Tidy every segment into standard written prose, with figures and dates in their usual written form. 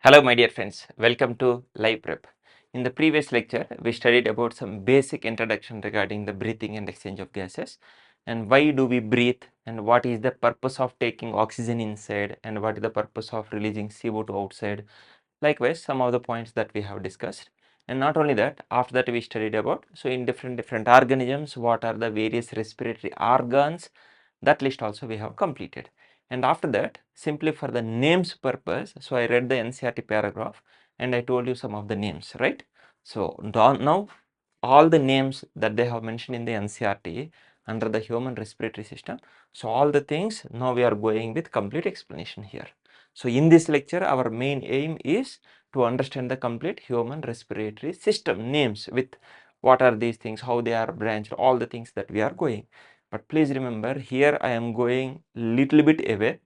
Hello my dear friends, welcome to Live Prep. In the previous lecture, we studied about some basic introduction regarding the breathing and exchange of gases and why do we breathe and what is the purpose of taking oxygen inside and what is the purpose of releasing CO2 outside. Likewise, some of the points that we have discussed. And not only that, after that we studied about, so in different organisms, what are the various respiratory organs, that list also we have completed. And after that, simply for the names purpose, so I read the NCERT paragraph and I told you some of the names, right? So now all the names that they have mentioned in the NCERT under the human respiratory system, so all the things now we are going with complete explanation here. So in this lecture, our main aim is to understand the complete human respiratory system names with what are these things, how they are branched, all the things that we are going. But please remember, here I am going little bit away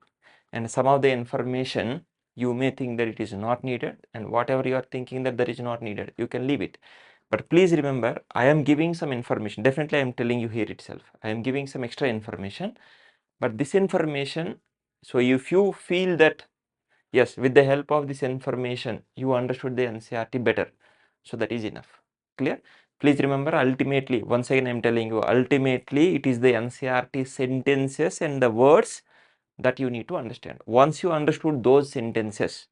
and some of the information you may think that it is not needed, and whatever you are thinking that is not needed, you can leave it. But please remember, I am giving some information. Definitely I am telling you here itself. I am giving some extra information, but this information, so if you feel that yes, with the help of this information, you understood the NCERT better, so that is enough. Clear? Please remember, ultimately, once again I am telling you, ultimately it is the NCERT sentences and the words that you need to understand. Once you understood those sentences,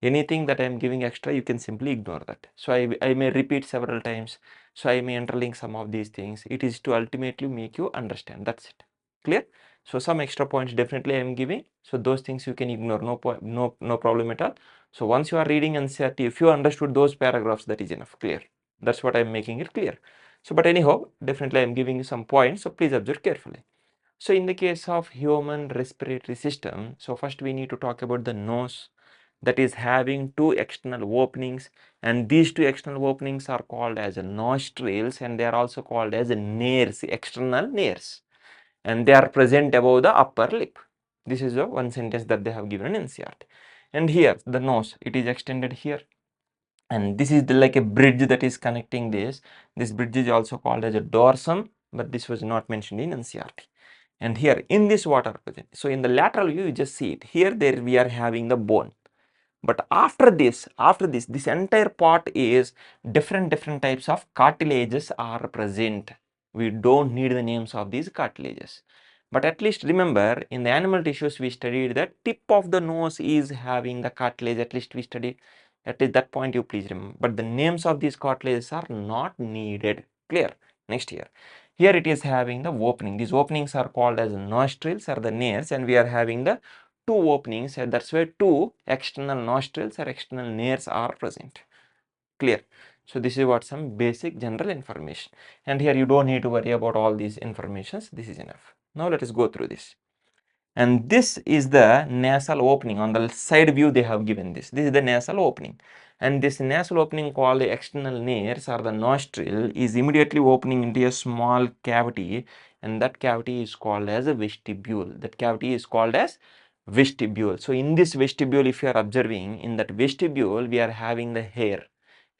anything that I am giving extra, you can simply ignore that. So I may repeat several times, so I may interlink some of these things. It is to ultimately make you understand. That's it. Clear? So some extra points definitely I am giving. So those things you can ignore, no problem at all. So once you are reading NCERT, if you understood those paragraphs, that is enough. Clear? That's what I am making it clear. So but anyhow, definitely I am giving you some points. So please observe carefully. So in the case of human respiratory system, so first we need to talk about the nose, that is having two external openings, and these two external openings are called as nostrils and they are also called as nares, external nares, and they are present above the upper lip. This is the one sentence that they have given in NCERT. And here the nose, it is extended here, and this is like a bridge that is connecting this bridge is also called as a dorsum, but this was not mentioned in NCERT. And here in this water present, so in the lateral view you just see it here, there we are having the bone. But after this entire part is different types of cartilages are present. We don't need the names of these cartilages, but at least remember, in the animal tissues we studied that tip of the nose is having the cartilage. At least we studied, at least that point you please remember, but the names of these cartilages are not needed. Clear? Next here it is having the opening. These openings are called as nostrils or the nares, and we are having the two openings, and that's why two external nostrils or external nares are present. Clear? So this is what some basic general information, and here you don't need to worry about all these informations. This is enough. Now let us go through this. And this is the nasal opening. On the side view they have given this is the nasal opening, and this nasal opening called the external nares or the nostril is immediately opening into a small cavity, and that cavity is called as a vestibule. That cavity is called as vestibule. So in this vestibule, if you are observing, in that vestibule we are having the hair.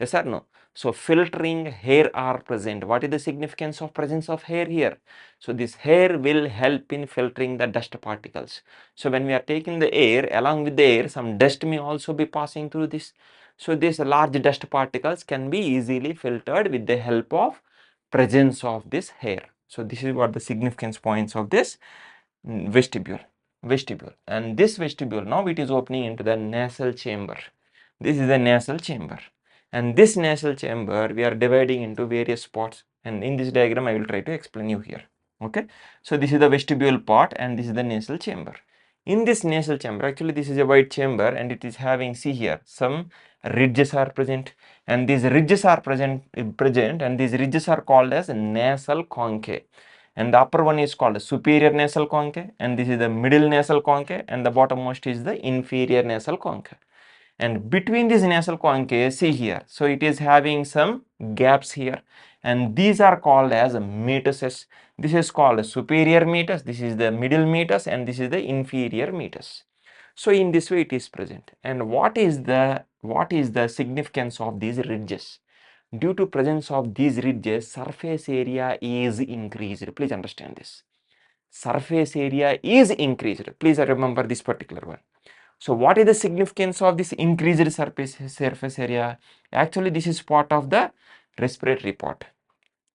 Yes or no? So filtering hair are present. What is the significance of presence of hair here? So this hair will help in filtering the dust particles. So when we are taking the air, along with the air, some dust may also be passing through this. So these large dust particles can be easily filtered with the help of presence of this hair. So this is what the significance points of this vestibule. And this vestibule, now it is opening into the nasal chamber. This is the nasal chamber, and this nasal chamber we are dividing into various spots, and in this diagram I will try to explain you here. Okay, so this is the vestibule part and this is the nasal chamber. In this nasal chamber, actually this is a wide chamber, and it is having, see here, some ridges are present, and these ridges are present, and these ridges are called as nasal conchae, and the upper one is called superior nasal conchae, and this is the middle nasal conchae, and the bottommost is the inferior nasal conchae. And between these nasal conchae, see here, so it is having some gaps here, and these are called as meatuses. This is called superior meatus, this is the middle meatus, and this is the inferior meatus. So in this way it is present. And what is the significance of these ridges? Due to presence of these ridges, surface area is increased. Please understand this. Surface area is increased. Please remember this particular one. So what is the significance of this increased surface area? Actually, this is part of the respiratory part.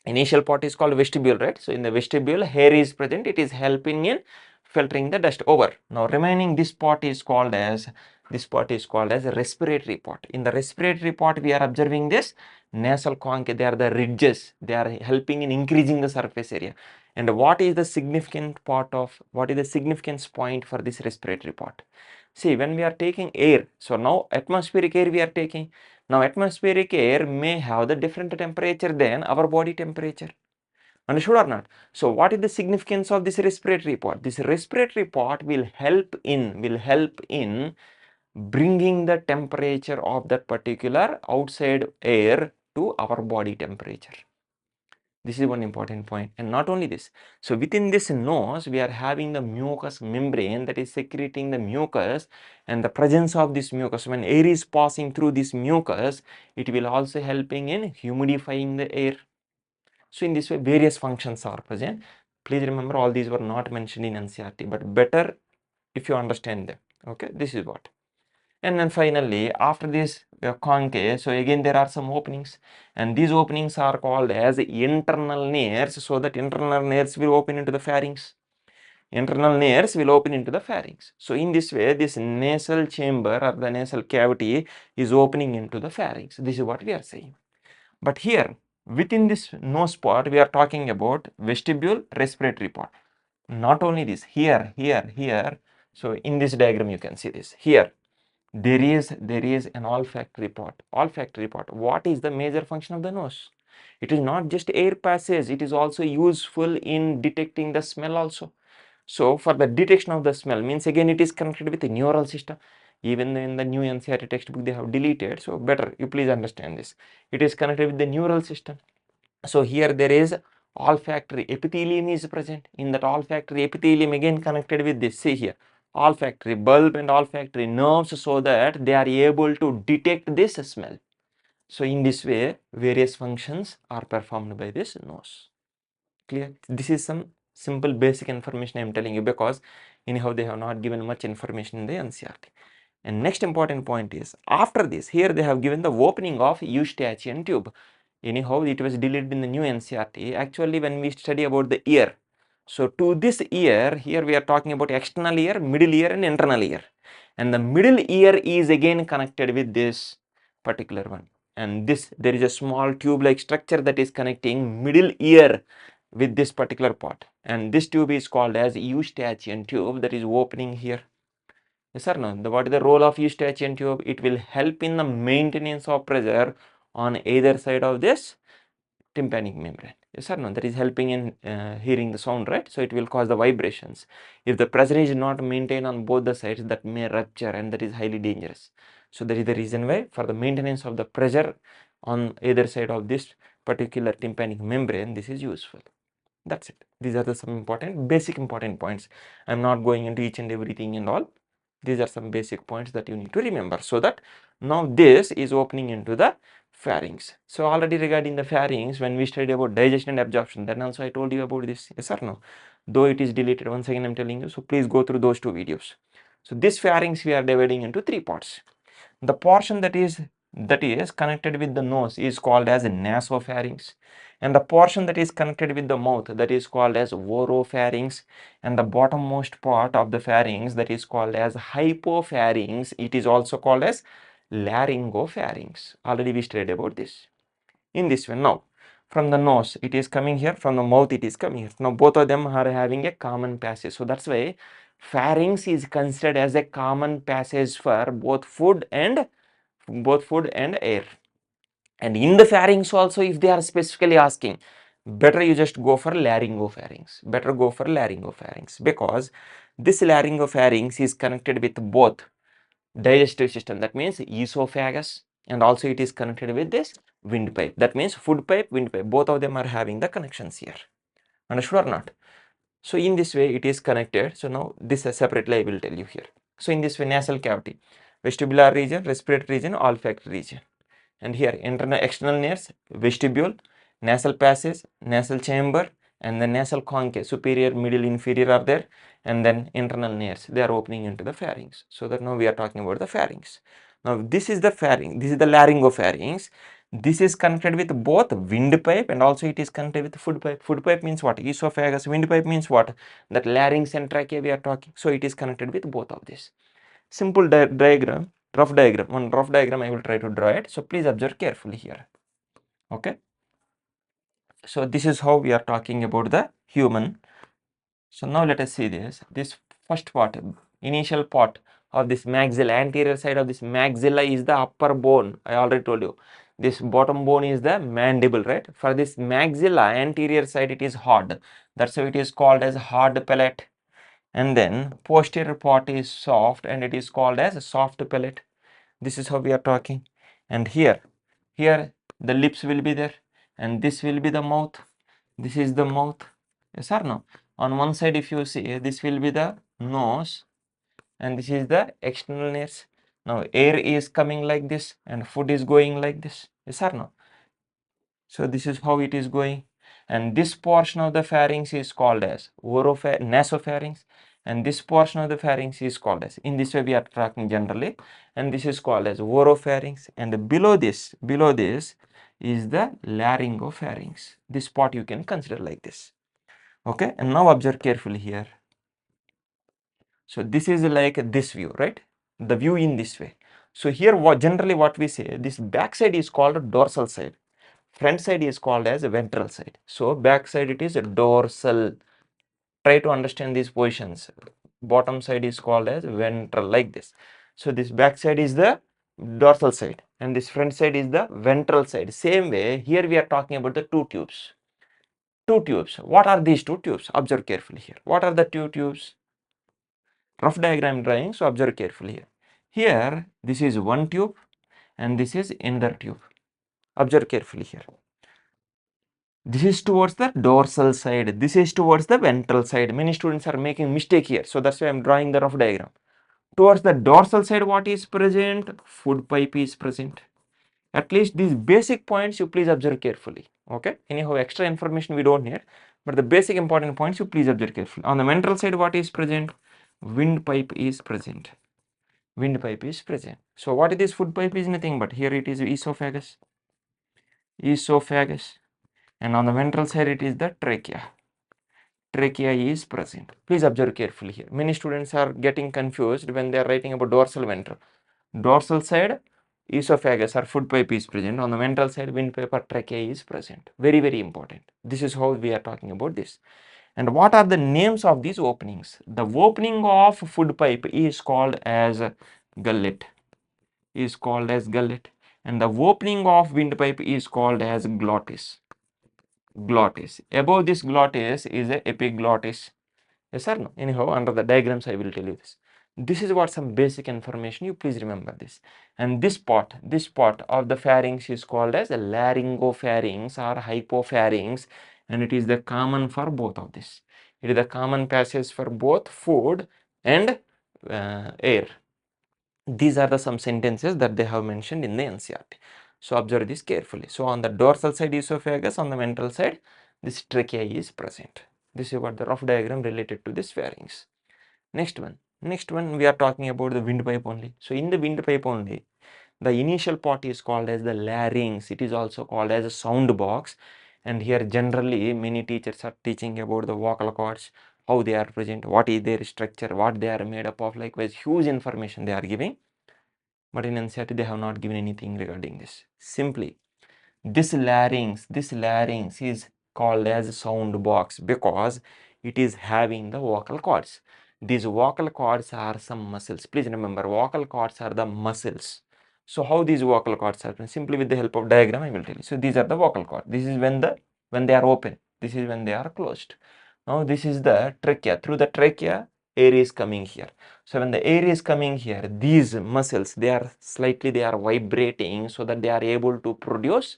Initial part is called vestibule, right? So in the vestibule, hair is present. It is helping in filtering the dust over. Now remaining this part is called as respiratory part. In the respiratory part, we are observing this nasal conch. They are the ridges. They are helping in increasing the surface area. And what is the significance point for this respiratory part? See, when we are taking air, so now atmospheric air we are taking. Now atmospheric air may have the different temperature than our body temperature. Understood or not? So what is the significance of this respiratory part? This respiratory part will help in bringing the temperature of that particular outside air to our body temperature. This is one important point. And not only this, so within this nose, we are having the mucous membrane that is secreting the mucus, and the presence of this mucus, when air is passing through this mucus, it will also helping in humidifying the air. So in this way, various functions are present. Please remember, all these were not mentioned in NCERT, but better if you understand them. Okay, this is what. And then finally, after this concave, so again there are some openings, and these openings are called as internal nares, so that internal nares will open into the pharynx. Internal nares will open into the pharynx. So in this way, this nasal chamber or the nasal cavity is opening into the pharynx. This is what we are saying. But here, within this nose part, we are talking about vestibule, respiratory part. Not only this, here. So in this diagram, you can see this. Here, there is an olfactory part. What is the major function of the nose? It is not just air passage, it is also useful in detecting the smell also. So for the detection of the smell, means again it is connected with the neural system. Even in the new NCERT textbook they have deleted, so better you please understand this. It is connected with the neural system. So here there is olfactory epithelium is present. In that olfactory epithelium, again connected with this, see here, olfactory bulb and olfactory nerves, so that they are able to detect this smell. So in this way, various functions are performed by this nose. Clear? This is some simple basic information I am telling you, because anyhow they have not given much information in the NCERT. And next important point is, after this, here they have given the opening of eustachian tube. Anyhow, it was deleted in the new NCERT. Actually, when we study about the ear, so to this ear, here we are talking about external ear, middle ear and internal ear. And the middle ear is again connected with this particular one. And this, there is a small tube-like structure that is connecting middle ear with this particular part. And this tube is called as eustachian tube, that is opening here. Yes or no? What is the role of eustachian tube? It will help in the maintenance of pressure on either side of this tympanic membrane. Yes or no? That is helping in hearing the sound, right? So it will cause the vibrations. If the pressure is not maintained on both the sides, that may rupture, and that is highly dangerous. So that is the reason why, for the maintenance of the pressure on either side of this particular tympanic membrane, this is useful. That's it. These are the some basic important points. I'm not going into each and everything and all. These are some basic points that you need to remember, so that now this is opening into the pharynx. So already regarding the pharynx, when we studied about digestion and absorption, then also I told you about this. Yes or no? Though it is deleted, once again I'm telling you, so please go through those two videos. So this pharynx we are dividing into three parts. The portion that is connected with the nose is called as nasopharynx, and the portion that is connected with the mouth, that is called as oropharynx, and the bottommost part of the pharynx, that is called as hypopharynx, it is also called as laryngopharynx. Already we studied about this. In this way, now from the nose it is coming here, from the mouth it is coming here. Now both of them are having a common passage, so that's why pharynx is considered as a common passage for both food and air. And in the pharynx also, if they are specifically asking, better you just go for laryngopharynx. Because this laryngopharynx is connected with both digestive system, that means esophagus, and also it is connected with this windpipe, that means food pipe, windpipe. Both of them are having the connections here. Understood or not? So in this way it is connected. So now this separately I will tell you here. So in this way, nasal cavity, vestibular region, respiratory region, olfactory region. And here internal external nares, vestibule, nasal passage, nasal chamber, and the nasal concha, superior, middle, inferior are there, and then internal nares, they are opening into the pharynx. So that now we are talking about the pharynx. Now this is the pharynx, this is the laryngopharynx. This is connected with both windpipe and also it is connected with food pipe. Food pipe means what? Esophagus. Windpipe means what? That larynx and trachea we are talking. So it is connected with both of this. Simple diagram, rough diagram. One rough diagram I will try to draw it. So please observe carefully here. Okay. So this is how we are talking about the human. So now let us see this. This first part, initial part of this maxilla, anterior side of this maxilla is the upper bone. I already told you. This bottom bone is the mandible, right? For this maxilla, anterior side it is hard. That's why it is called as hard palate. And then posterior part is soft and it is called as soft palate. This is how we are talking. And here the lips will be there and this will be the mouth. This is the mouth. Yes or no? On one side if you see, this will be the nose and this is the external nares. Now air is coming like this and food is going like this. Yes or no? So this is how it is going, and this portion of the pharynx is called as nasopharynx, and this portion of the pharynx is called as, in this way we are talking generally, and this is called as oropharynx, and below this is the laryngopharynx. This part you can consider like this. Okay, and now observe carefully here. So this is like this view, right? The view in this way. So here what we say, this back side is called dorsal side. Front side is called as a ventral side. So back side it is a dorsal. Try to understand these positions. Bottom side is called as ventral, like this. So this back side is the dorsal side and this front side is the ventral side. Same way here we are talking about the two tubes. Two tubes. What are these two tubes? Observe carefully here. What are the two tubes? Rough diagram drawing, so observe carefully here. Here this is one tube and this is another tube. Observe carefully here. This is towards the dorsal side. This is towards the ventral side. Many students are making mistake here. So that's why I am drawing the rough diagram. Towards the dorsal side, what is present? Food pipe is present. At least these basic points you please observe carefully. Okay. Anyhow, extra information we don't need. But the basic important points you please observe carefully. On the ventral side, what is present? Windpipe is present. Windpipe is present. So what is this food pipe is nothing but here it is esophagus. Esophagus. And on the ventral side it is the trachea. Trachea is present. Please observe carefully here. Many students are getting confused when they are writing about dorsal ventral. Dorsal side esophagus or food pipe is present. On the ventral side windpipe or trachea is present. Very, very important. This is how we are talking about this. And what are the names of these openings? The opening of food pipe is called as gullet. Is called as gullet. And the opening of windpipe is called as glottis. Glottis. Above this glottis is a epiglottis. Yes or no? Anyhow, under the diagrams I will tell you this. This is what some basic information, you please remember this. And this part of the pharynx is called as a laryngopharynx or hypopharynx, and it is the common for both of this. It is the common passage for both food and air. These are the some sentences that they have mentioned in the NCERT. So observe this carefully. So on the dorsal side esophagus, on the ventral side this trachea is present. This is what the rough diagram related to this pharynx. Next one we are talking about the windpipe only. So in the windpipe only, the initial part is called as the larynx. It is also called as a sound box, and here generally many teachers are teaching about the vocal cords, how they are present, what is their structure, what they are made up of. Likewise, huge information they are giving, but in NCERT they have not given anything regarding this. Simply this larynx is called as sound box because it is having the vocal cords. These vocal cords are some muscles. Please remember, vocal cords are the muscles. So how these vocal cords are? Simply with the help of diagram I will tell you. So these are the vocal cords. This is when they are open. This is when they are closed. Now this is the trachea. Through the trachea air is coming here. So when the air is coming here, these muscles they are vibrating so that they are able to produce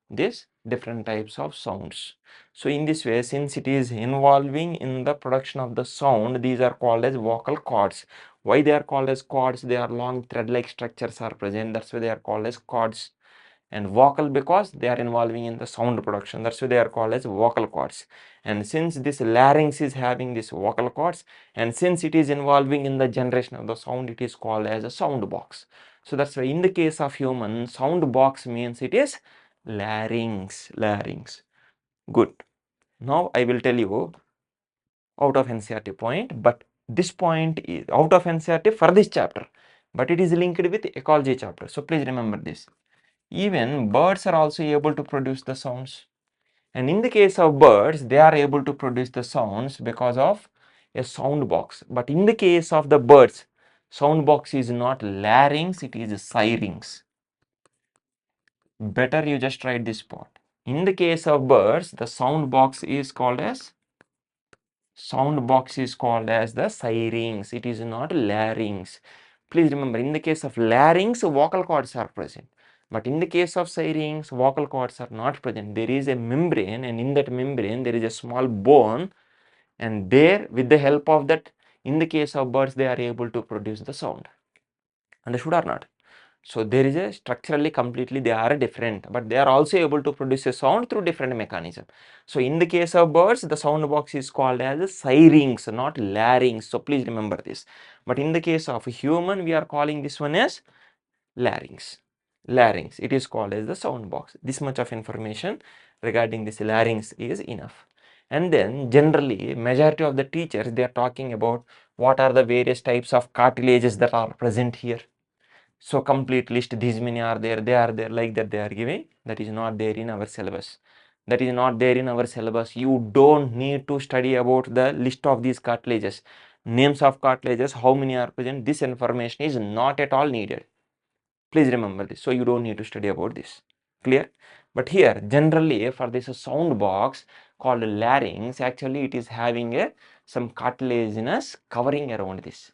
these different types of sounds. So in this way, since it is involving in the production of the sound, these are called as vocal cords. Why they are called as cords? They are long thread like structures are present, that's why they are called as cords. and vocal because they are involving in the sound production. That's why they are called as vocal cords. And since this larynx is having this vocal cords, and since it is involving in the generation of the sound, it is called as a sound box. So that's why in the case of human, sound box means it is larynx. Good. Now I will tell you out of NCERT point, but this point is out of NCERT for this chapter, but it is linked with ecology chapter. So please remember this. Even birds are also able to produce the sounds. And in the case of birds, they are able to produce the sounds because of a sound box. But in the case of the birds, sound box is not larynx, it is syrinx. Better you just write this part. In the case of birds, the sound box is called as the syrinx. It is not larynx. Please remember, in the case of larynx, vocal cords are present. But in the case of syrinx, vocal cords are not present. There is a membrane, and in that membrane, there is a small bone, and there, with the help of that, in the case of birds, they are able to produce the sound. Understood or not? So there is a structurally completely they are different, but they are also able to produce a sound through different mechanism. So in the case of birds, the sound box is called as a syrinx, not larynx. So please remember this. But in the case of human, we are calling this one as larynx. It is called as the sound box. This much of information regarding this larynx is enough. And then generally, majority of the teachers, they are talking about what are the various types of cartilages that are present here. So complete list, these many are there, they are there, like that they are giving. That is not there in our syllabus. You don't need to study about the list of these cartilages. Names of cartilages, how many are present, this information is not at all needed. Please remember this. So you don't need to study about this. Clear? But here, generally for this sound box called larynx, actually it is having some cartilaginous covering around this.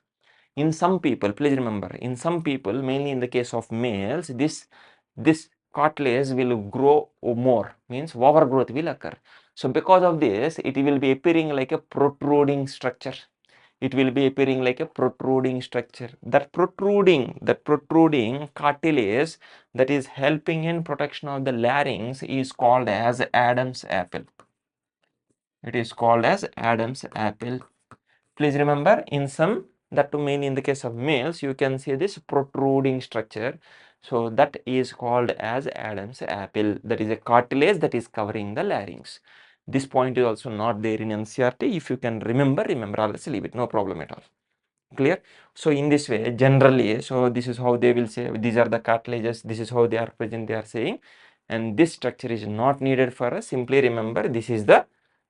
In some people, please remember, in some people, mainly in the case of males, this cartilage will grow more, means overgrowth will occur. So because of this, it will be appearing like a protruding structure. That protruding cartilage that is helping in protection of the larynx is called as Adam's apple. It is called as Adam's apple. Please remember, in some, that too mainly in the case of males, you can see this protruding structure. So that is called as Adam's apple. That is a cartilage that is covering the larynx. This point is also not there in NCERT. If you can remember, or else leave it, no problem at all. Clear? So in this way, generally, so this is how they will say, these are the cartilages, this is how they are present, they are saying, and this structure is not needed for us. Simply remember, this is the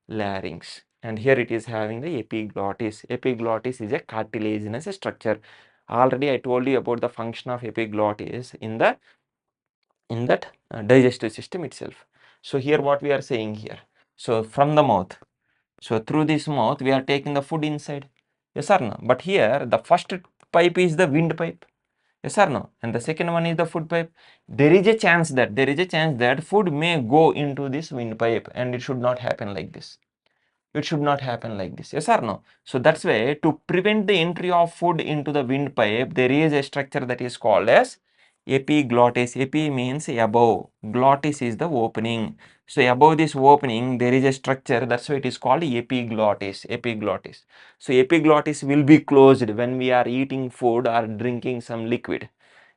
larynx, and here it is having the epiglottis. Epiglottis is a cartilaginous structure. Already I told you about the function of epiglottis in that digestive system itself. So here what we are saying here, so from the mouth, so through this mouth we are taking the food inside, yes or no? But here the first pipe is the windpipe, yes or no? And the second one is the food pipe. There is a chance that food may go into this windpipe, and it should not happen like this. Yes or no? So that's why, to prevent the entry of food into the windpipe, there is a structure that is called as epiglottis. Epi means above, glottis is the opening. So above this opening there is a structure, that's why it is called epiglottis. So epiglottis will be closed when we are eating food or drinking some liquid,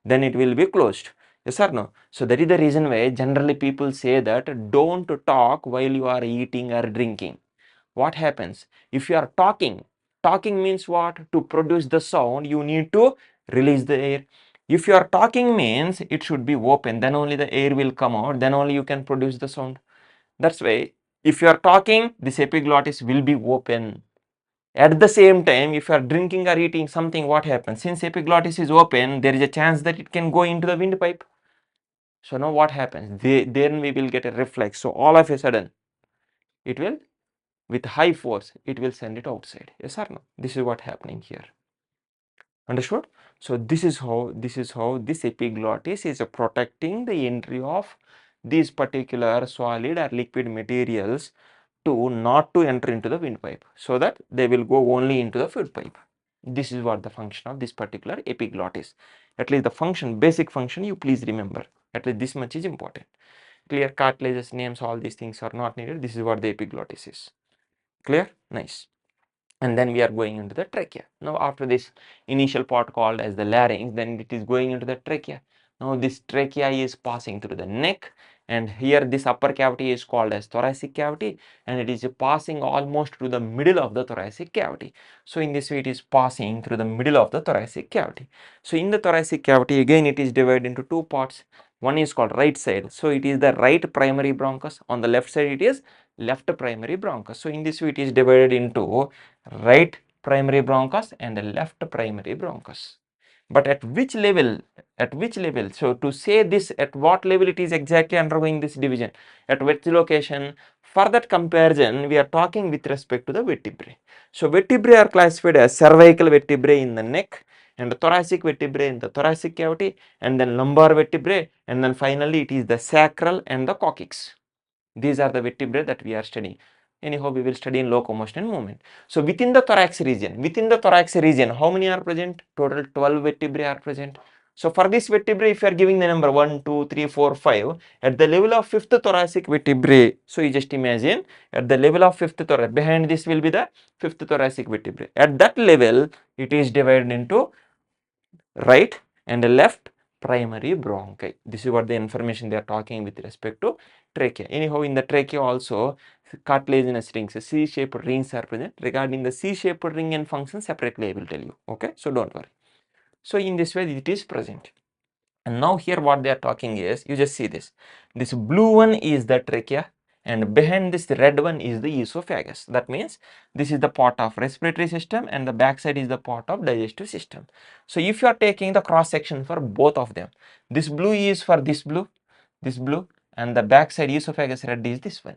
then it will be closed. Yes or no? So that is the reason why generally people say that don't talk while you are eating or drinking. What happens if you are talking? Talking means what? To produce the sound, you need to release the air. If you are talking means it should be open, then only the air will come out, then only you can produce the sound. That's why if you are talking, this epiglottis will be open. At the same time, if you are drinking or eating something, what happens? Since epiglottis is open, there is a chance that it can go into the windpipe. So now what happens? Then we will get a reflex. So all of a sudden, it will, with high force, it will send it outside. Yes or no? This is what happening here. Understood? So this is how this epiglottis is protecting the entry of these particular solid or liquid materials to not to enter into the windpipe, so that they will go only into the food pipe. This is what the function of this particular epiglottis. At least the function, basic function, you please remember. At least this much is important. Clear? Cartilages, names, all these things are not needed. This is what the epiglottis is. Clear? Nice. And then we are going into the trachea. Now after this initial part called as the larynx, then it is going into the trachea. Now this trachea is passing through the neck, and here this upper cavity is called as thoracic cavity, and it is passing almost to the middle of the thoracic cavity. So in this way it is passing through the middle of the thoracic cavity. So in the thoracic cavity again it is divided into two parts. One is called right side, so it is the right primary bronchus. On the left side it is left primary bronchus. So in this way it is divided into right primary bronchus and a left primary bronchus. But at which level? At which level? So to say this, at what level it is exactly undergoing this division? At which location? For that comparison, we are talking with respect to the vertebrae. So vertebrae are classified as cervical vertebrae in the neck, and the thoracic vertebrae in the thoracic cavity, and then lumbar vertebrae, and then finally it is the sacral and the coccyx. These are the vertebrae that we are studying. Anyhow, we will study in locomotion and movement. So within the thorax region, how many are present? Total 12 vertebrae are present. So for this vertebrae, if you are giving the number 1, 2, 3, 4, 5, at the level of 5th thoracic vertebrae, so you just imagine at the level of 5th thoracic, behind this will be the 5th thoracic vertebrae. At that level, it is divided into right and left primary bronchi. This is what the information they are talking with respect to trachea. Anyhow, in the trachea also cartilaginous rings, C-shaped rings are present. Regarding the C-shaped ring and function, separately I will tell you. Okay, so don't worry. So in this way it is present. And now here what they are talking is, you just see this. This blue one is the trachea, and behind this red one is the esophagus. That means this is the part of respiratory system and the back side is the part of digestive system. So if you are taking the cross section for both of them, this blue is for this blue, and the back side esophagus red is this one.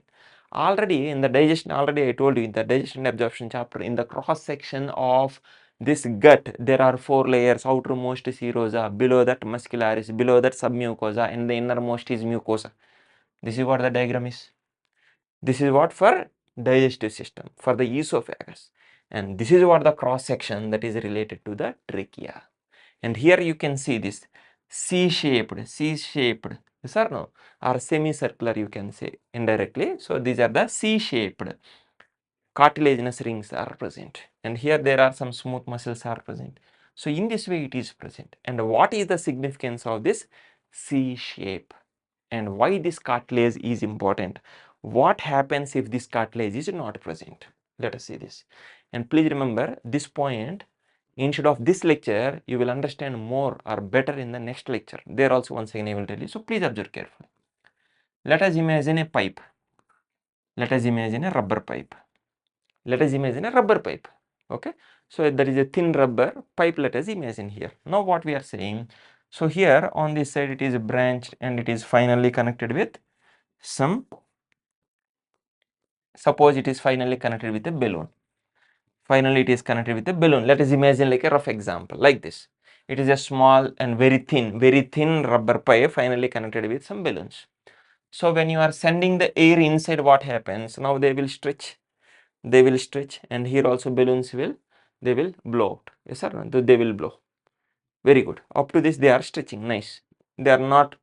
Already in the digestion, already I told you in the digestion and absorption chapter, in the cross section of this gut, there are 4 layers: outermost serosa, below that muscularis, below that submucosa, and the innermost is mucosa. This is what the diagram is. This is what for digestive system, for the esophagus, and this is what the cross section that is related to the trachea. And here you can see this C-shaped, yes or no, or semicircular you can say indirectly. So these are the C-shaped cartilaginous rings are present, and here there are some smooth muscles are present. So in this way it is present. And what is the significance of this C shape, and why this cartilage is important? What happens if this cartilage is not present? Let us see this. And please remember this point, instead of this lecture you will understand more or better in the next lecture. There also once again I will tell you, so please observe carefully. Let us imagine a pipe. Let us imagine a rubber pipe. Let us imagine a rubber pipe. Okay, so there is a thin rubber pipe. Let us imagine here. Now what we are saying, so here on this side it is branched and it is finally connected with some, suppose it is finally connected with a balloon. Finally it is connected with a balloon. Let us imagine like a rough example like this. It is a small and very thin rubber pipe finally connected with some balloons. So when you are sending the air inside, what happens? Now they will stretch, and here also balloons will, they will blow out. Yes or no? They will blow. Very good. Up to this they are stretching. Nice. They are not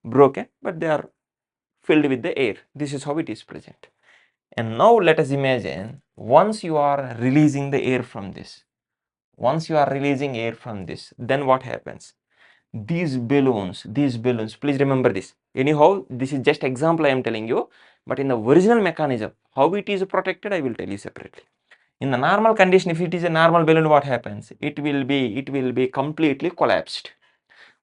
broken, but they are filled with the air. This is how it is present. And now let us imagine, once you are releasing the air from this, then what happens? These balloons, please remember this. Anyhow, this is just example I am telling you, but in the original mechanism, how it is protected, I will tell you separately. In the normal condition, if it is a normal balloon, what happens? It will be completely collapsed.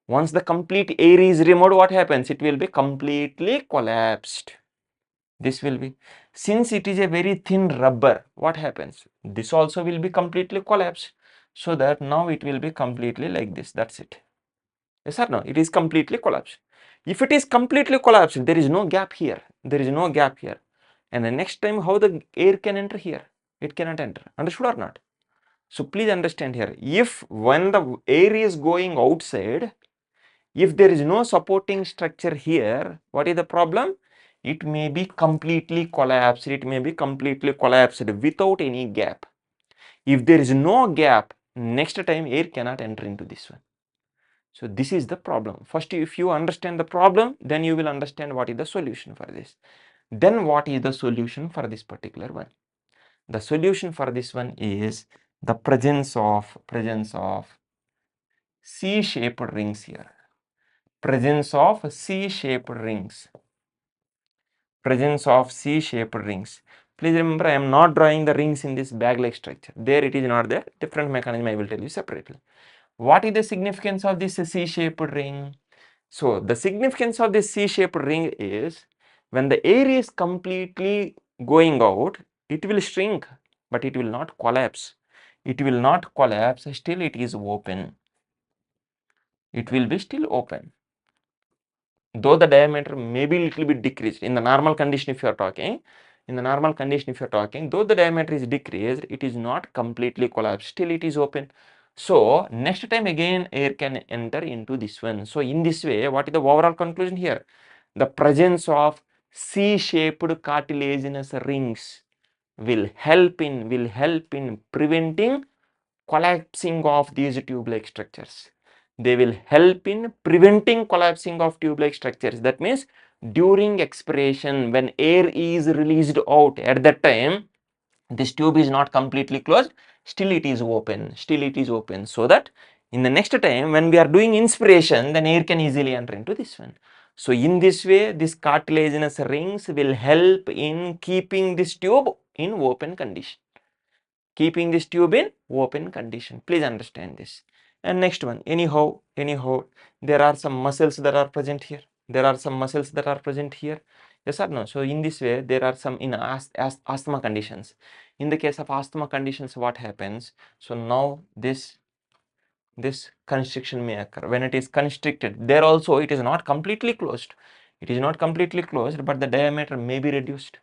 Once the complete air is removed, what happens? It will be completely collapsed. This will be, since it is a very thin rubber, what happens? This also will be completely collapsed. So that now it will be completely like this. That's it. Yes or no? It is completely collapsed. If it is completely collapsed, there is no gap here. And the next time, how the air can enter here? It cannot enter. Understood or not? So please understand here, if when the air is going outside, if there is no supporting structure here, what is the problem? It may be completely collapsed. Without any gap. If there is no gap, next time air cannot enter into this one. So this is the problem. First, if you understand the problem, then you will understand what is the solution for this. Then what is the solution for this particular one? The solution for this one is the presence of C-shaped rings here. Presence of C-shaped rings. Presence of C-shaped rings. Please remember, I am not drawing the rings in this bag-like structure. There it is not there. Different mechanism I will tell you separately. What is the significance of this C-shaped ring? So the significance of this C-shaped ring is when the air is completely going out, it will shrink, but it will not collapse. It will not collapse, still it is open. It will be still open. Though the diameter may be little bit decreased in the normal condition if you are talking, though the diameter is decreased, it is not completely collapsed, still it is open. So next time again air can enter into this one. So in this way, what is the overall conclusion here? The presence of C-shaped cartilaginous rings will help in preventing collapsing of these tube-like structures. They will help in preventing collapsing of tube-like structures. That means during expiration, when air is released out, at that time this tube is not completely closed, still it is open, so that in the next time when we are doing inspiration, then air can easily enter into this one. So in this way, this cartilaginous rings will help in keeping this tube in open condition. Please understand this. And next one, anyhow, there are some muscles that are present here. Yes or no? So in this way, there are some in asthma conditions. In the case of asthma conditions, what happens? So now this constriction may occur. When it is constricted, there also it is not completely closed. But the diameter may be reduced.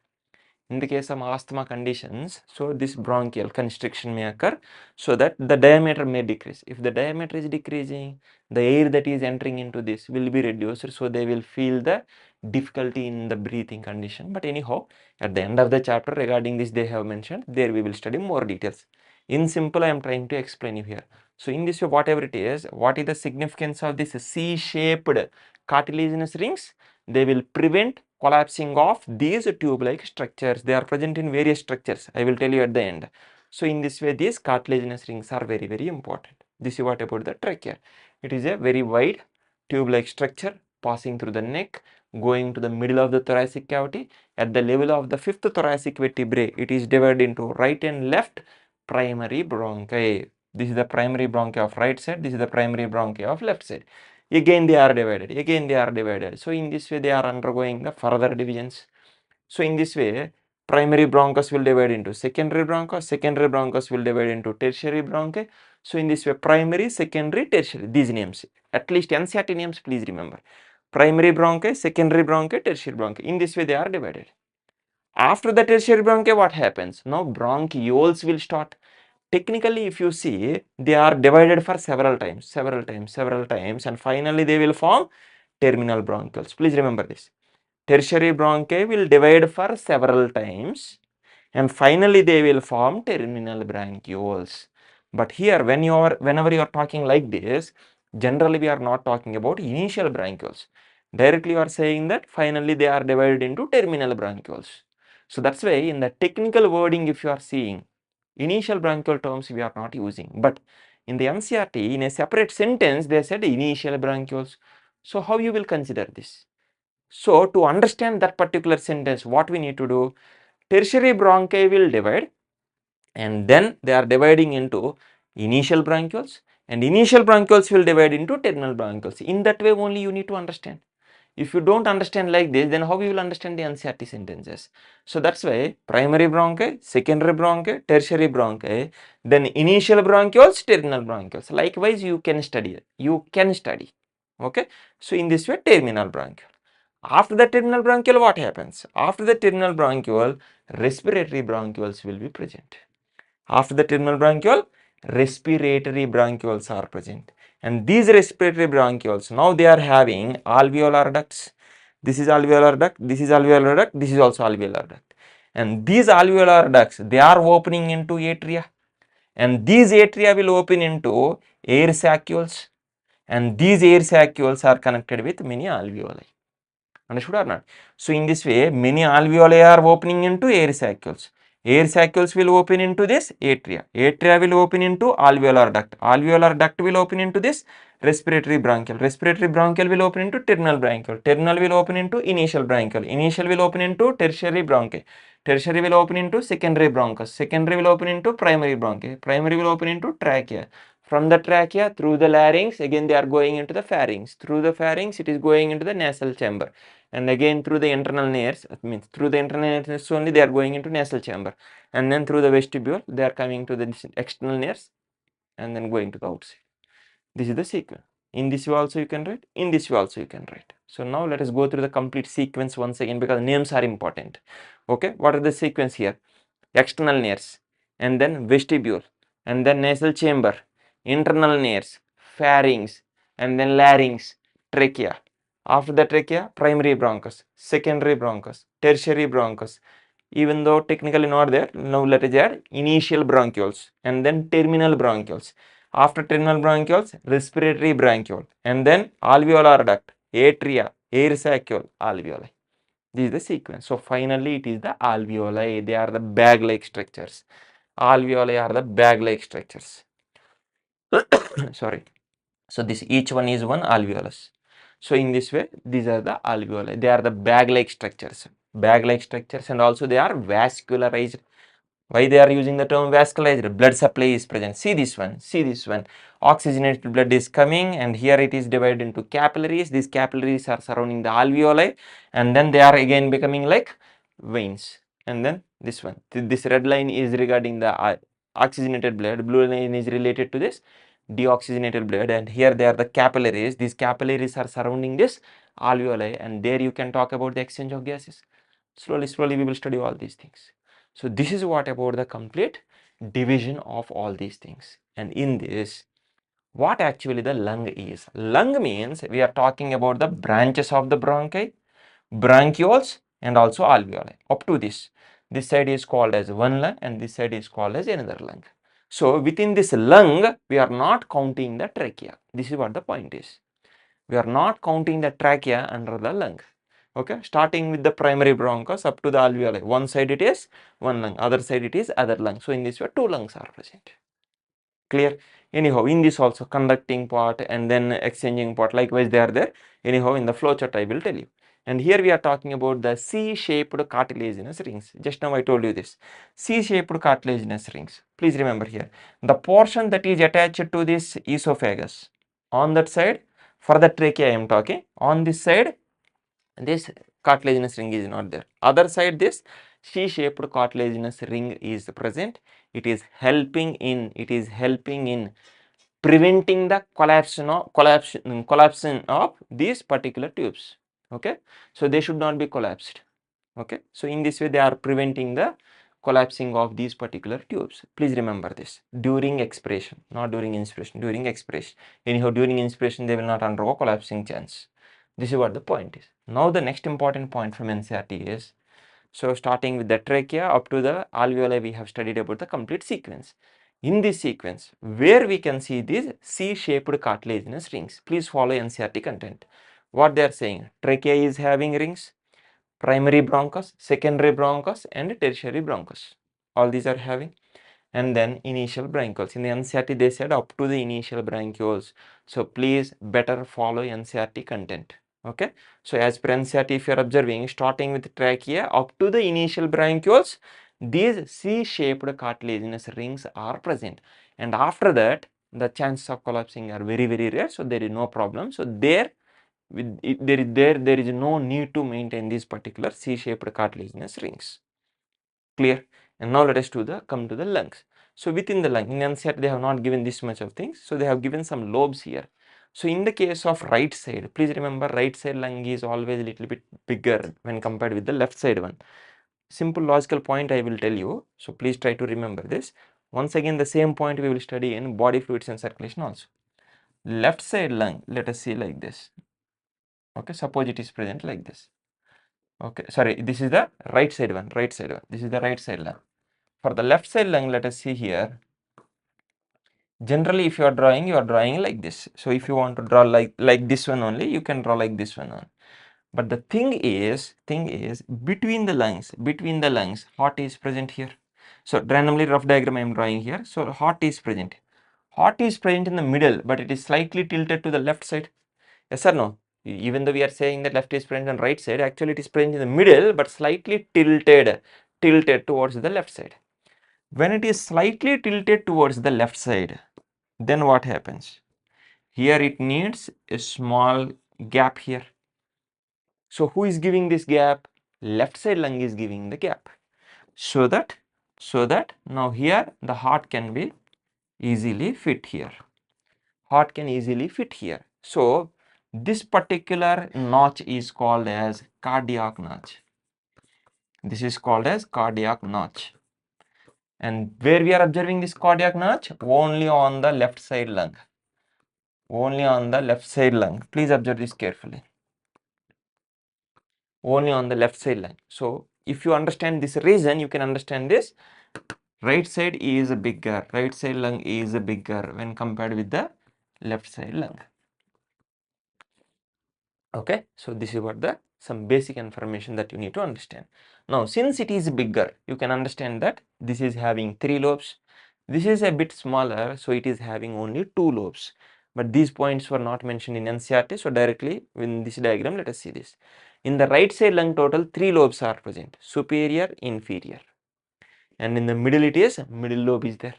In the case of asthma conditions, so this bronchial constriction may occur, so that the diameter may decrease. If the diameter is decreasing, the air that is entering into this will be reduced, so they will feel the difficulty in the breathing condition. But anyhow, at the end of the chapter regarding this they have mentioned, there we will study more details. In simple, I am trying to explain you here. So in this way, whatever it is, what is the significance of this C-shaped cartilaginous rings? They will prevent collapsing of these tube-like structures. They are present in various structures. I will tell you at the end. So in this way, these cartilaginous rings are very, very important. This is what about the trachea. It is a very wide tube-like structure passing through the neck, going to the middle of the thoracic cavity. At the level of the fifth thoracic vertebrae, it is divided into right and left primary bronchi. This is the primary bronchi of right side. This is the primary bronchi of left side. Again they are divided. So in this way they are undergoing the further divisions. So in this way, primary bronchus will divide into secondary bronchus will divide into tertiary bronchi. So in this way, primary, secondary, tertiary, these names, at least NCERT names, please remember. Primary bronchi, secondary bronchi, tertiary bronchi. In this way they are divided. After the tertiary bronchi, what happens? Now bronchioles will start. Technically, if you see, they are divided for several times, and finally they will form terminal bronchioles. Please remember this. Tertiary bronchi will divide for several times, and finally they will form terminal bronchioles. But here, whenever you are talking like this, generally we are not talking about initial bronchioles. Directly you are saying that finally they are divided into terminal bronchioles. So that's why in the technical wording, if you are seeing, initial bronchial terms we are not using, but in the NCERT, in a separate sentence, they said initial bronchioles. So how you will consider this? So to understand that particular sentence, what we need to do? Tertiary bronchi will divide, and then they are dividing into initial bronchioles, and initial bronchioles will divide into terminal bronchioles. In that way only you need to understand. If you don't understand like this, then how you will understand the NCERT sentences? So that's why primary bronchi, secondary bronchi, tertiary bronchi, then initial bronchioles, terminal bronchioles. Likewise, you can study. Okay. So in this way, terminal bronchiole. After the terminal bronchiole, what happens? After the terminal bronchiole, respiratory bronchioles will be present. After the terminal bronchiole, respiratory bronchioles are present. And these respiratory bronchioles, now they are having alveolar ducts. This is alveolar duct, this is alveolar duct, this is also alveolar duct. And these alveolar ducts, they are opening into atria. And these atria will open into air sacules. and these air sacules are connected with many alveoli. Understood or not? So in this way, many alveoli are opening into air sacules. Air sacules will open into this atria. Atria will open into alveolar duct. Alveolar duct will open into this respiratory bronchial. Respiratory bronchial will open into terminal bronchial. Terminal will open into initial bronchial. Initial will open into tertiary bronchi. Tertiary will open into secondary bronchus. Secondary will open into primary bronchi. Primary will open into trachea. From the trachea through the larynx, again they are going into the pharynx. Through the pharynx, it is going into the nasal chamber. And again through the internal nares, that means through the internal nares only they are going into nasal chamber. And then through the vestibule, they are coming to the external nares and then going to the outside. This is the sequence. In this way also you can write, in this way also you can write. So now let us go through the complete sequence once again because names are important. Okay, what are the sequence here? External nares, and then vestibule, and then nasal chamber, internal nares, pharynx, and then larynx, trachea. After the trachea, primary bronchus, secondary bronchus, tertiary bronchus. Even though technically not there, now let us add initial bronchioles and then terminal bronchioles. After terminal bronchioles, respiratory bronchiole, and then alveolar duct, atria, air saccule, alveoli. This is the sequence. So finally it is the alveoli. They are the bag-like structures. Alveoli are the bag-like structures. Sorry. So this each one is one alveolus. So in this way, these are the alveoli. They are the bag-like structures. Bag-like structures, and also they are vascularized. Why they are using the term vascularized? Blood supply is present. See this one. See this one. Oxygenated blood is coming, and here it is divided into capillaries. These capillaries are surrounding the alveoli, and then they are again becoming like veins. And then this one. This red line is regarding the oxygenated blood. Blue line is related to this deoxygenated blood, and here they are the capillaries. These capillaries are surrounding this alveoli, and there you can talk about the exchange of gases. Slowly we will study all these things. So this is what about the complete division of all these things. And in this, what actually the lung is? Lung means we are talking about the branches of the bronchi, bronchioles, and also alveoli. Up to this side is called as one lung and this side is called as another lung. So within this lung, we are not counting the trachea. This is what the point is. We are not counting the trachea under the lung. Okay, starting with the primary bronchus up to the alveoli. One side it is one lung, other side it is other lung. So in this way, two lungs are present. Clear? Anyhow, in this also conducting part and then exchanging part, likewise they are there. Anyhow, in the flowchart I will tell you. And here we are talking about the C-shaped cartilaginous rings. Just now I told you this. C-shaped cartilaginous rings. Please remember here. The portion that is attached to this esophagus, on that side, for the trachea I am talking, on this side, this cartilaginous ring is not there. Other side, this C-shaped cartilaginous ring is present. It is helping in preventing the collapsing of these particular tubes. Okay, so they should not be collapsed. Okay, so in this way they are preventing the collapsing of these particular tubes. Please remember this during expiration, not during inspiration, during expiration. Anyhow, during inspiration they will not undergo collapsing chance. This is what the point is. Now the next important point from NCERT is, so starting with the trachea up to the alveoli, we have studied about the complete sequence. In this sequence, where we can see these C-shaped cartilaginous rings, please follow NCERT content. What they are saying, trachea is having rings, primary bronchus, secondary bronchus, and tertiary bronchus. All these are having. And then initial bronchioles. In the NCERT, they said up to the initial bronchioles. So please better follow NCERT content. Okay. So as per NCERT, if you are observing, starting with trachea up to the initial bronchioles, these C-shaped cartilaginous rings are present. And after that, the chances of collapsing are very rare. So there is no problem. So there is no need to maintain these particular C-shaped cartilaginous rings. Clear? And now let us come to the lungs. So within the lung, in NCERT they have not given this much of things. So they have given some lobes here. So in the case of right side, please remember right side lung is always a little bit bigger when compared with the left side one. Simple logical point I will tell you. So please try to remember this. Once again, the same point we will study in body fluids and circulation also. Left side lung, let us see like this. Okay, suppose it is present like this. Okay, sorry, this is the right side one, This is the right side lung. For the left side lung, let us see here. Generally, if you are drawing like this. So if you want to draw like this one only, you can draw like this one only. But the thing is between the lungs, heart is present here. So randomly rough diagram I am drawing here. So heart is present. Heart is present in the middle, but it is slightly tilted to the left side. Yes or no? Even though we are saying that left is present on right side, actually it is present in the middle, but slightly tilted towards the left side. When it is slightly tilted towards the left side, then what happens? Here it needs a small gap here. So who is giving this gap? Left side lung is giving the gap. So that now here the heart can be easily fit here. Heart can easily fit here. So this particular notch is called as cardiac notch. This is called as cardiac notch. And where we are observing this cardiac notch? Only on the left side lung. Only on the left side lung. Please observe this carefully. Only on the left side lung. So if you understand this reason, you can understand this. Right side is bigger. Right side lung is bigger when compared with the left side lung. Okay, so this is what the some basic information that you need to understand. Now, since it is bigger, you can understand that this is having 3 lobes. This is a bit smaller, so it is having only 2 lobes. But these points were not mentioned in NCRT, so directly in this diagram, let us see this. In the right side lung total, 3 lobes are present, superior, inferior. And in the middle it is, middle lobe is there.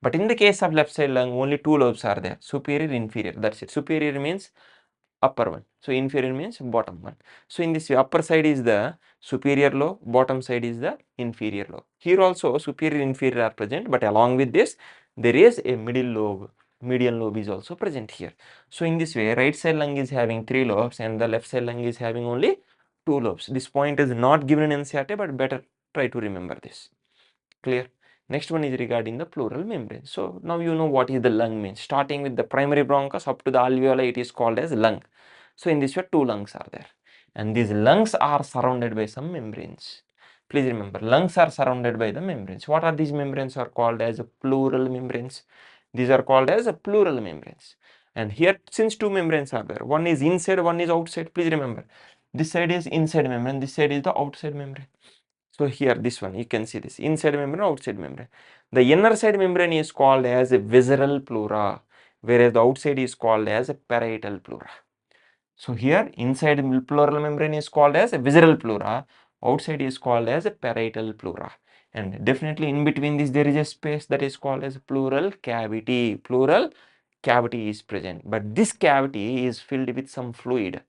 But in the case of left side lung, only 2 lobes are there, superior, inferior, that's it. Superior means upper one, so inferior means bottom one. So in this way, upper side is the superior lobe, bottom side is the inferior lobe. Here also superior, inferior are present, but along with this there is a middle lobe, median lobe is also present here. So in this way, right side lung is having 3 lobes and the left side lung is having only 2 lobes. This point is not given in NCRT, but better try to remember this. Clear? Next one is regarding the pleural membrane. So now you know what is the lung means. Starting with the primary bronchus up to the alveoli, it is called as lung. So in this way, 2 lungs are there, and these lungs are surrounded by some membranes. Please remember, lungs are surrounded by the membranes. What are these membranes? Are called as pleural membranes. These are called as pleural membranes. And here, since 2 membranes are there, one is inside, one is outside. Please remember, this side is inside membrane, this side is the outside membrane. So here this one, you can see this inside membrane, outside membrane. The inner side membrane is called as a visceral pleura, whereas the outside is called as a parietal pleura. So here inside pleural membrane is called as a visceral pleura, outside is called as a parietal pleura. And definitely in between this there is a space that is called as pleural cavity. Pleural cavity is present, but this cavity is filled with some fluid,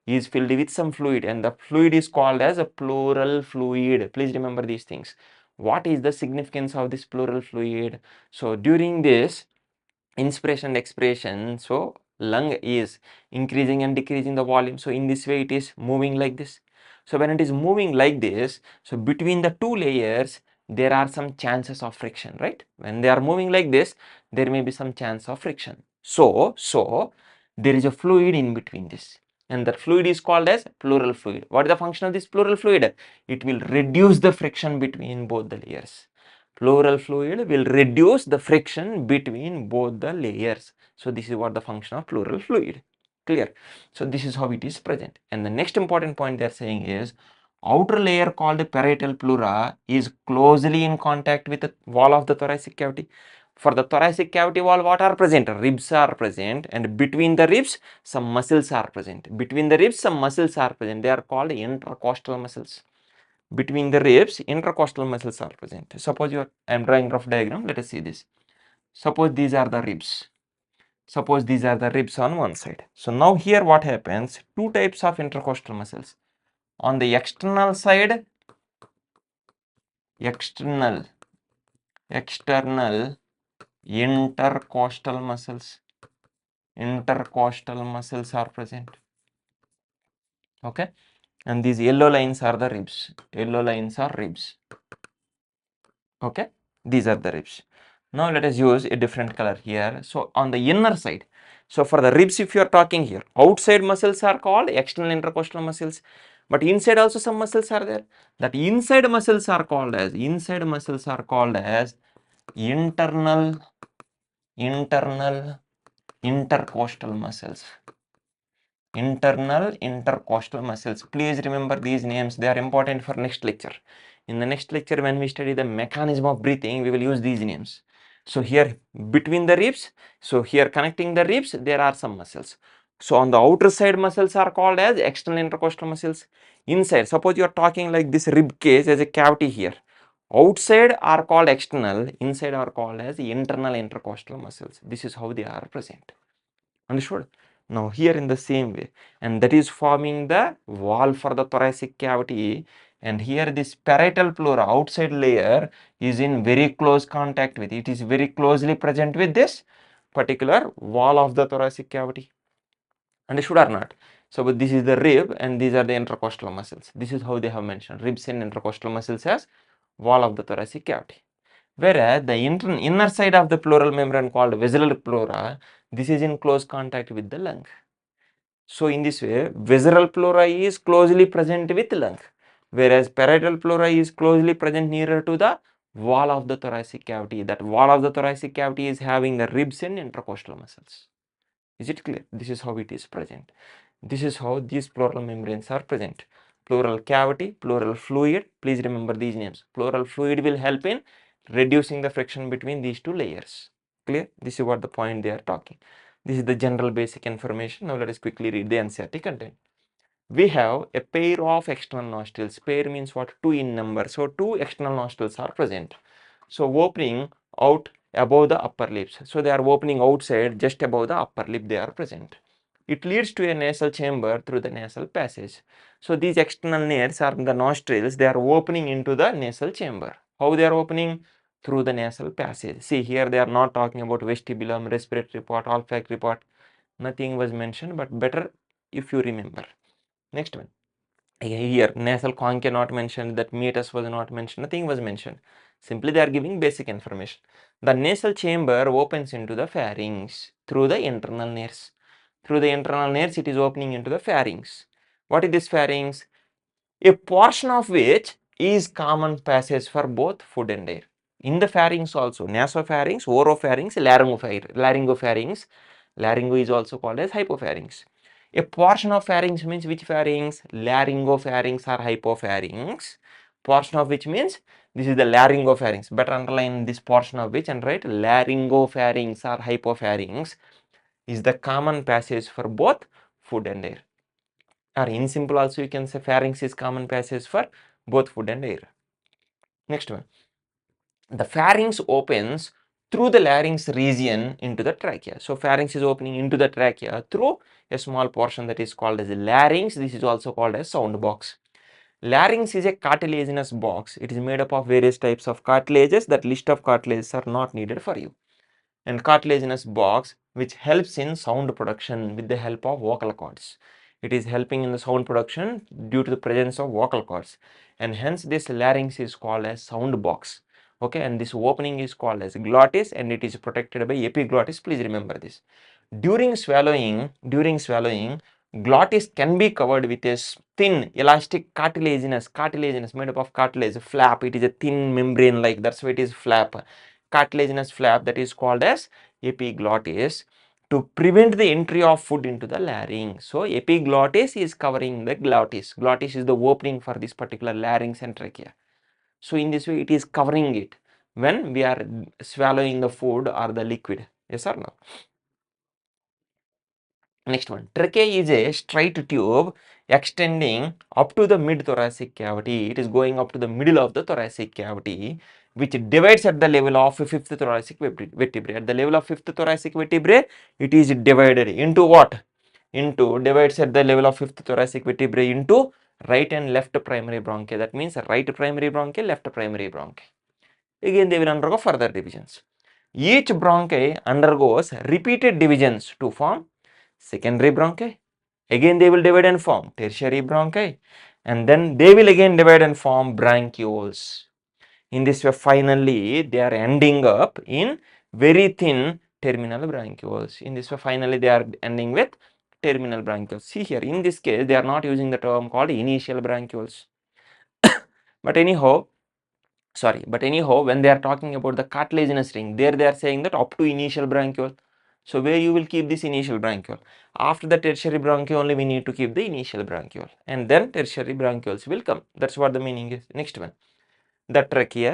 and the fluid is called as a pleural fluid. Please remember these things. What is the significance of this pleural fluid? So during this inspiration and expiration, so lung is increasing and decreasing the volume. So in this way it is moving like this. So when it is moving like this, so between the 2 layers there are some chances of friction, right? When they are moving like this, there may be some chance of friction. So there is a fluid in between this, and that fluid is called as pleural fluid. What is the function of this pleural fluid? It will reduce the friction between both the layers. Pleural fluid will reduce the friction between both the layers. So this is what the function of pleural fluid. Clear? So this is how it is present. And the next important point they are saying is, outer layer called parietal pleura is closely in contact with the wall of the thoracic cavity. For the thoracic cavity wall, what are present? Ribs are present, and between the ribs some muscles are present. Between the ribs some muscles are present. They are called intercostal muscles. Between the ribs, intercostal muscles are present. Suppose I am drawing rough diagram. Let us see this. Suppose these are the ribs. Suppose these are the ribs on one side. So now here what happens? 2 types of intercostal muscles. On the external side, external intercostal muscles. Intercostal muscles are present. Okay, and these yellow lines are the ribs. Yellow lines are ribs. Okay, these are the ribs. Now let us use a different color here. So on the inner side, so for the ribs, if you are talking here, outside muscles are called external intercostal muscles, but inside also some muscles are there. That inside muscles are called as internal internal intercostal muscles. Internal intercostal muscles. Please remember these names, they are important for next lecture. In the next lecture, when we study the mechanism of breathing, we will use these names. So here between the ribs, so here connecting the ribs, there are some muscles. So on the outer side muscles are called as external intercostal muscles. Inside, suppose you are talking like this rib cage as a cavity here. Outside are called external, inside are called as internal intercostal muscles. This is how they are present. Understood? Now here in the same way, and that is forming the wall for the thoracic cavity, and here this parietal pleura outside layer is in very close contact with it, is very closely present with this particular wall of the thoracic cavity. Understood or not? So but this is the rib and these are the intercostal muscles. This is how they have mentioned ribs and intercostal muscles as wall of the thoracic cavity. Whereas the inner side of the pleural membrane called visual pleura, this is in close contact with the lung. So in this way, visceral pleura is closely present with lung, whereas parietal pleura is closely present nearer to the wall of the thoracic cavity. That wall of the thoracic cavity is having the ribs and intercostal muscles. Is it clear? This is how it is present. This is how these pleural membranes are present. Pleural cavity, pleural fluid. Please remember these names. Pleural fluid will help in reducing the friction between these two layers. Clear? This is what the point they are talking. This is the general basic information. Now let us quickly read the NCERT content. We have a pair of external nostrils. Pair means what? Two in number. So two external nostrils are present. So opening out above the upper lips. So they are opening outside just above the upper lip they are present. It leads to a nasal chamber through the nasal passage. So these external nares are the nostrils, they are opening into the nasal chamber. How they are opening? Through the nasal passage. See here they are not talking about vestibulum, respiratory part, olfactory part. Nothing was mentioned, but better if you remember. Next one. Here nasal concha not mentioned, that meatus was not mentioned, nothing was mentioned. Simply they are giving basic information. The nasal chamber opens into the pharynx through the internal nares. Through the internal nares it is opening into the pharynx. What is this pharynx? A portion of which is common passage for both food and air. In the pharynx also, nasopharynx, oropharynx, laryngopharynx. Laryngo is also called as hypopharynx. A portion of pharynx means which pharynx? Laryngopharynx or hypopharynx. Portion of which means this is the laryngopharynx. Better underline this portion of which and write laryngopharynx or hypopharynx is the common passage for both food and air. Or in simple also you can say pharynx is common passage for both food and air. Next one. The pharynx opens through the larynx region into the trachea. So pharynx is opening into the trachea through a small portion that is called as the larynx. This is also called as sound box. Larynx is a cartilaginous box. It is made up of various types of cartilages. That list of cartilages are not needed for you. And cartilaginous box which helps in sound production with the help of vocal cords. It is helping in the sound production due to the presence of vocal cords, and hence this larynx is called as sound box. Okay, and this opening is called as glottis and it is protected by epiglottis. Please remember this. During swallowing, glottis can be covered with a thin elastic cartilaginous made up of cartilage flap. It is a thin membrane like, that's why it is flap, cartilaginous flap, that is called as epiglottis, to prevent the entry of food into the larynx. So epiglottis is covering the glottis. Glottis is the opening for this particular larynx and trachea. So in this way it is covering it when we are swallowing the food or the liquid. Yes or no? Next one. Trachea is a straight tube extending up to the mid-thoracic cavity. It is going up to the middle of the thoracic cavity, which divides at the level of fifth thoracic vertebrae. At the level of fifth thoracic vertebrae, it is divided into what? Divides at the level of fifth thoracic vertebrae into right and left primary bronchi. That means right primary bronchi, left primary bronchi. Again, they will undergo further divisions. Each bronchi undergoes repeated divisions to form secondary bronchi. Again they will divide and form tertiary bronchi, and then they will again divide and form bronchioles. In this way finally they are ending up in very thin terminal bronchioles. In this way finally they are ending with terminal bronchioles. See here, in this case they are not using the term called initial bronchioles. But anyhow, Sorry, but anyhow, when they are talking about the cartilaginous ring, there they are saying that up to initial bronchiole. So where you will keep this initial bronchiole? After the tertiary bronchiole only we need to keep the initial bronchiole, and then tertiary bronchioles will come. That's what the meaning is. Next one, the trachea,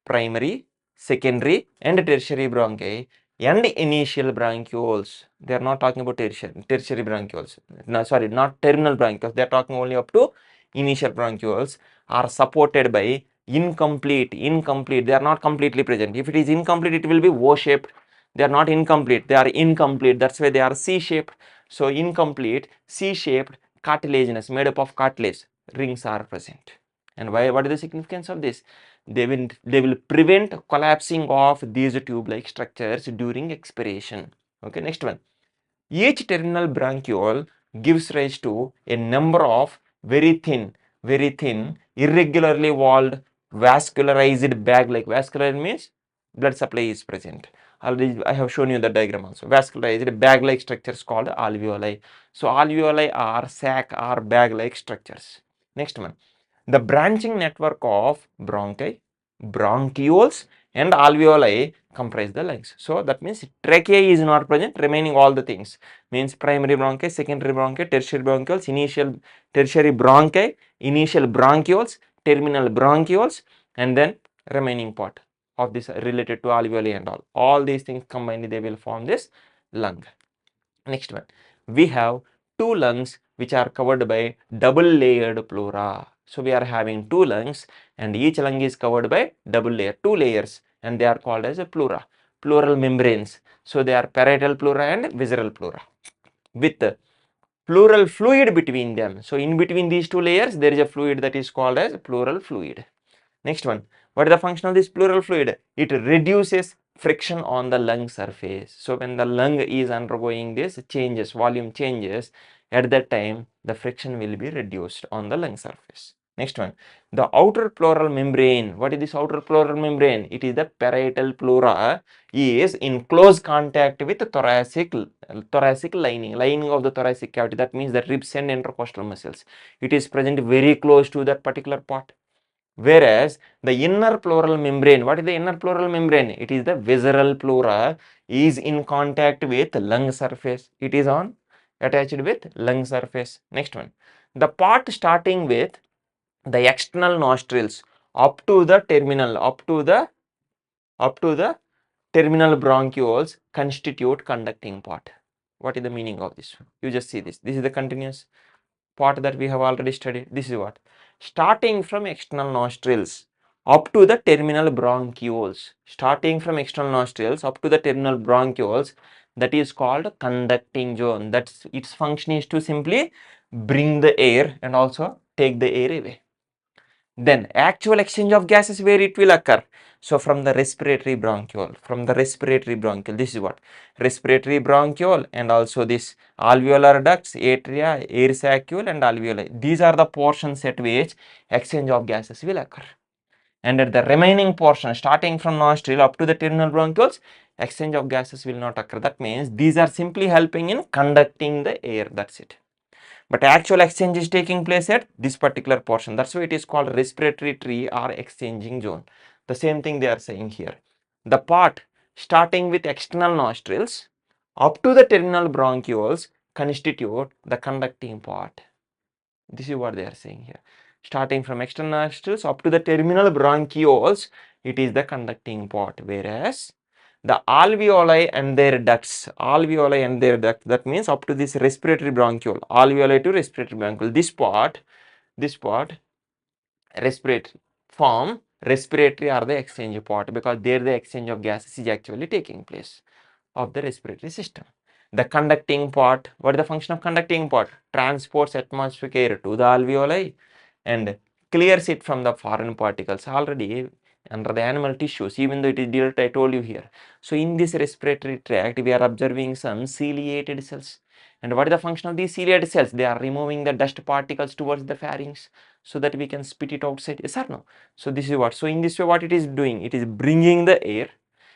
primary, secondary and tertiary bronchi and initial bronchioles. They are not talking about tertiary bronchioles. No, sorry, not terminal bronchioles. They are talking only up to initial bronchioles are supported by incomplete. They are not completely present. If it is incomplete, it will be O-shaped. They are not incomplete. They are incomplete. That's why they are C-shaped. So incomplete, C-shaped, cartilaginous, made up of cartilage rings are present. And why? What is the significance of this? They will prevent collapsing of these tube-like structures during expiration. Okay, next one. Each terminal bronchiole gives rise to a number of very thin, irregularly walled, vascularized bag-like. Vascularized means blood supply is present. Already I have shown you the diagram also. Vascularized bag-like structures called alveoli. So alveoli are sac or bag-like structures. Next one. The branching network of bronchi, bronchioles and alveoli comprise the lungs. So that means trachea is not present, remaining all the things means primary bronchi, secondary bronchi, tertiary bronchioles, initial tertiary bronchi, initial bronchioles, terminal bronchioles, and then remaining part of this related to alveoli and all. All these things combined, they will form this lung. Next one, we have two lungs which are covered by double layered pleura. So we are having two lungs and each lung is covered by double layer, two layers, and they are called as a pleura, pleural membranes. So they are parietal pleura and visceral pleura with pleural fluid between them. So in between these two layers there is a fluid that is called as pleural fluid. Next one, what is the function of this pleural fluid? It reduces friction on the lung surface. So when the lung is undergoing this changes, volume changes, at that time the friction will be reduced on the lung surface. Next one, the outer pleural membrane. What is this outer pleural membrane? It is the parietal pleura is in close contact with the thoracic lining of the thoracic cavity. That means the ribs and intercostal muscles. It is present very close to that particular part. Whereas the inner pleural membrane, what is the inner pleural membrane? It is the visceral pleura is in contact with lung surface. It is on attached with lung surface. Next one, the part starting with the external nostrils up to the terminal bronchioles constitute conducting part. What is the meaning of this? You just see this. This is the continuous part that we have already studied. This is what, starting from external nostrils up to the terminal bronchioles, that is called conducting zone. That's its function is to simply bring the air and also take the air away. Then actual exchange of gases, where it will occur. So from the respiratory bronchiole, this is what, respiratory bronchiole and also this alveolar ducts, atria, air saccule and alveoli. These are the portions at which exchange of gases will occur. And at the remaining portion, starting from nostril up to the terminal bronchioles, exchange of gases will not occur. That means these are simply helping in conducting the air. That's it. But actual exchange is taking place at this particular portion. That's why it is called respiratory tree or exchanging zone. The same thing they are saying here. The part starting with external nostrils up to the terminal bronchioles constitute the conducting part. This is what they are saying here. Starting from external nostrils up to the terminal bronchioles, it is the conducting part. Whereas the alveoli and their ducts, that means up to this respiratory bronchiole, alveoli to respiratory bronchiole, this part, respiratory form, respiratory are the exchange part, because there the exchange of gases is actually taking place of the respiratory system. The conducting part, what is the function of conducting part? Transports atmospheric air to the alveoli and clears it from the foreign particles already under the animal tissues, even though it is direct, I told you here. So in this respiratory tract, we are observing some ciliated cells. And what is the function of these ciliated cells? They are removing the dust particles towards the pharynx so that we can spit it outside. Yes or no? So this is what. So in this way, what it is doing? It is bringing the air,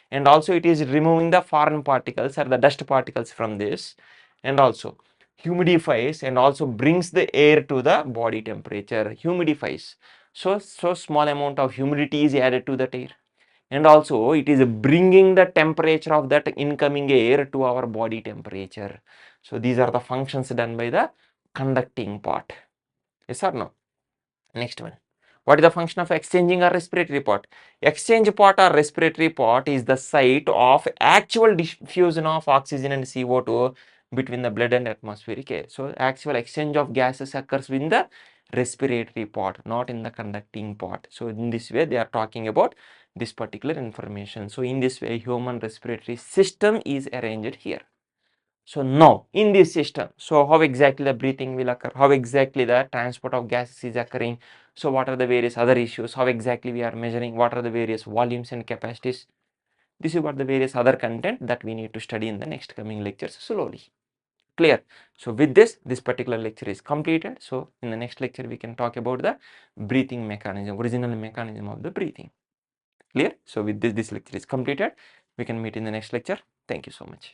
and also it is removing the foreign particles or the dust particles from this, and also humidifies and also brings the air to the body temperature, humidifies. So small amount of humidity is added to that air, and also it is bringing the temperature of that incoming air to our body temperature. So these are the functions done by the conducting part. Yes or no? Next one. What is the function of exchanging or respiratory part? Exchange part or respiratory part is the site of actual diffusion of oxygen and CO2 between the blood and atmospheric air. So actual exchange of gases occurs in the respiratory part, not in the conducting part. So in this way they are talking about this particular information. So in this way human respiratory system is arranged here. So now in this system, so how exactly the breathing will occur, how exactly the transport of gases is occurring, so what are the various other issues, how exactly we are measuring, what are the various volumes and capacities. This is what the various other content that we need to study in the next coming lectures slowly. Clear? So with this particular lecture is completed. So in the next lecture we can talk about the breathing mechanism, original mechanism of the breathing. Clear? So with this lecture is completed. We can meet in the next lecture. Thank you so much.